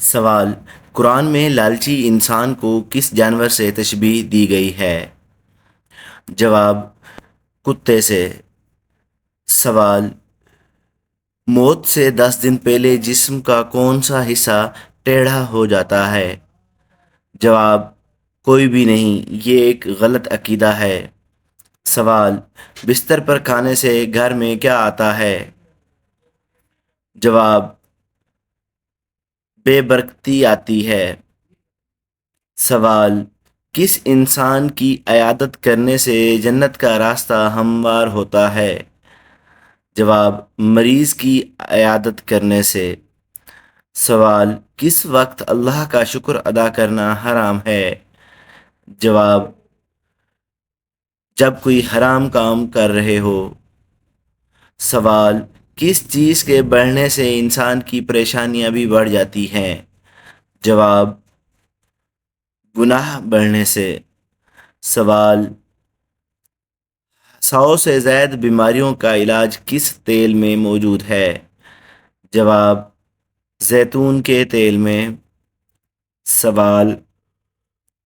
سوال: قرآن میں لالچی انسان کو کس جانور سے تشبیہ دی گئی ہے؟ جواب: کتے سے۔ سوال: موت سے 10 دن پہلے جسم کا کون سا حصہ ٹیڑھا ہو جاتا ہے؟ جواب: کوئی بھی نہیں، یہ ایک غلط عقیدہ ہے۔ سوال: بستر پر کھانے سے گھر میں کیا آتا ہے؟ جواب: بے برکتی آتی ہے۔ سوال: کس انسان کی عیادت کرنے سے جنت کا راستہ ہموار ہوتا ہے؟ جواب: مریض کی عیادت کرنے سے۔ سوال: کس وقت اللہ کا شکر ادا کرنا حرام ہے؟ جواب: جب کوئی حرام کام کر رہے ہو۔ سوال: کس چیز کے بڑھنے سے انسان کی پریشانیاں بھی بڑھ جاتی ہیں؟ جواب: گناہ بڑھنے سے۔ سوال: 100 سے زائد بیماریوں کا علاج کس تیل میں موجود ہے؟ جواب: زیتون کے تیل میں۔ سوال: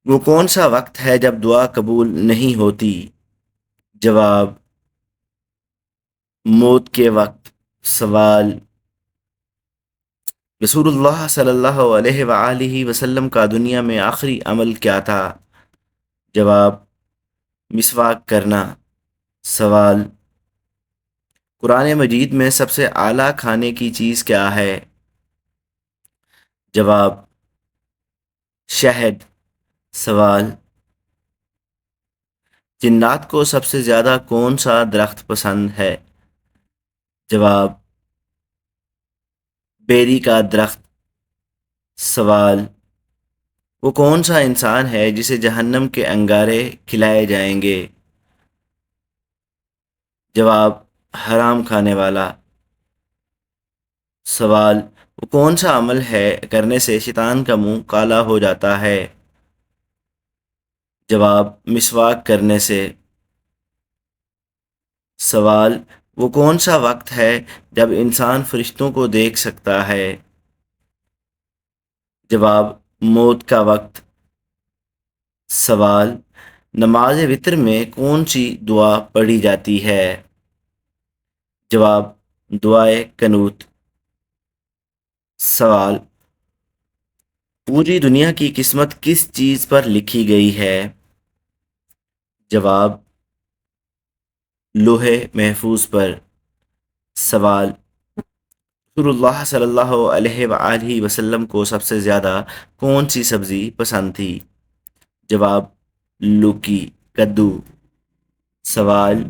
وہ کون سا وقت ہے جب دعا قبول نہیں ہوتی؟ جواب: موت کے وقت۔ سوال: رسول اللہ صلی اللہ علیہ وآلہ وسلم کا دنیا میں آخری عمل کیا تھا؟ جواب: مسواک کرنا۔ سوال: قرآن مجید میں سب سے اعلیٰ کھانے کی چیز کیا ہے؟ جواب: شہد۔ سوال: جنات کو سب سے زیادہ کون سا درخت پسند ہے؟ جواب: بیری کا درخت۔ سوال: وہ کون سا انسان ہے جسے جہنم کے انگارے کھلائے جائیں گے؟ جواب: حرام کھانے والا۔ سوال: وہ کون سا عمل ہے کرنے سے شیطان کا منہ کالا ہو جاتا ہے؟ جواب: مسواک کرنے سے۔ سوال: وہ کون سا وقت ہے جب انسان فرشتوں کو دیکھ سکتا ہے؟ جواب: موت کا وقت۔ سوال: نماز وتر میں کون سی دعا پڑھی جاتی ہے؟ جواب: دعائے قنوت۔ سوال: پوری دنیا کی قسمت کس چیز پر لکھی گئی ہے؟ جواب: لوح محفوظ پر۔ سوال: رسول اللہ صلی اللہ علیہ وآلہ وسلم کو سب سے زیادہ کون سی سبزی پسند تھی؟ جواب: لوکی، کدو۔ سوال: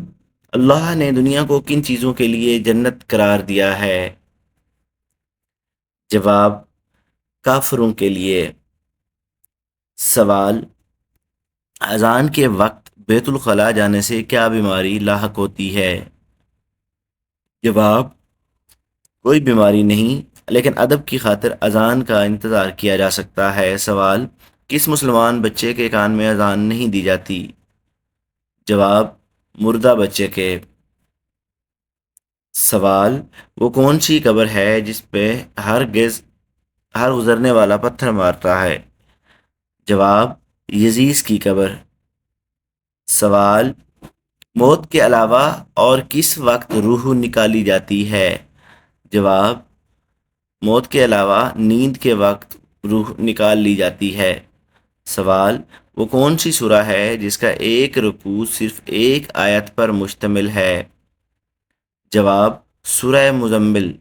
اللہ نے دنیا کو کن چیزوں کے لیے جنت قرار دیا ہے؟ جواب: کافروں کے لیے۔ سوال: اذان کے وقت بیت الخلاء جانے سے کیا بیماری لاحق ہوتی ہے؟ جواب: کوئی بیماری نہیں، لیکن ادب کی خاطر اذان کا انتظار کیا جا سکتا ہے۔ سوال: کس مسلمان بچے کے کان میں اذان نہیں دی جاتی؟ جواب: مردہ بچے کے۔ سوال: وہ کون سی قبر ہے جس پہ ہر گزرنے والا پتھر مارتا ہے؟ جواب: یزیز کی قبر۔ سوال: موت کے علاوہ اور کس وقت روح نکالی جاتی ہے؟ جواب: موت کے علاوہ نیند کے وقت روح نکال لی جاتی ہے۔ سوال: وہ کون سی سورہ ہے جس کا ایک رکوع صرف ایک آیت پر مشتمل ہے؟ جواب: سورہ مزمل۔